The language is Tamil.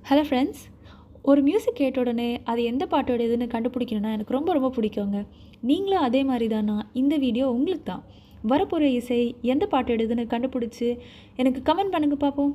Hello friends. ஒரு மியூசிக் கேட்ட உடனே அது எந்த பாட்டோடதுன்னு கண்டுபிடிக்கணும்னா எனக்கு ரொம்ப ரொம்ப பிடிக்குங்க. நீங்களும் அதே மாதிரி தானா? இந்த வீடியோ உங்களுக்கு தான். வரப்போகிற இசை எந்த பாட்டோடதுன்னு கண்டுபிடிச்சி எனக்கு கமெண்ட் பண்ணுங்க பார்ப்போம்.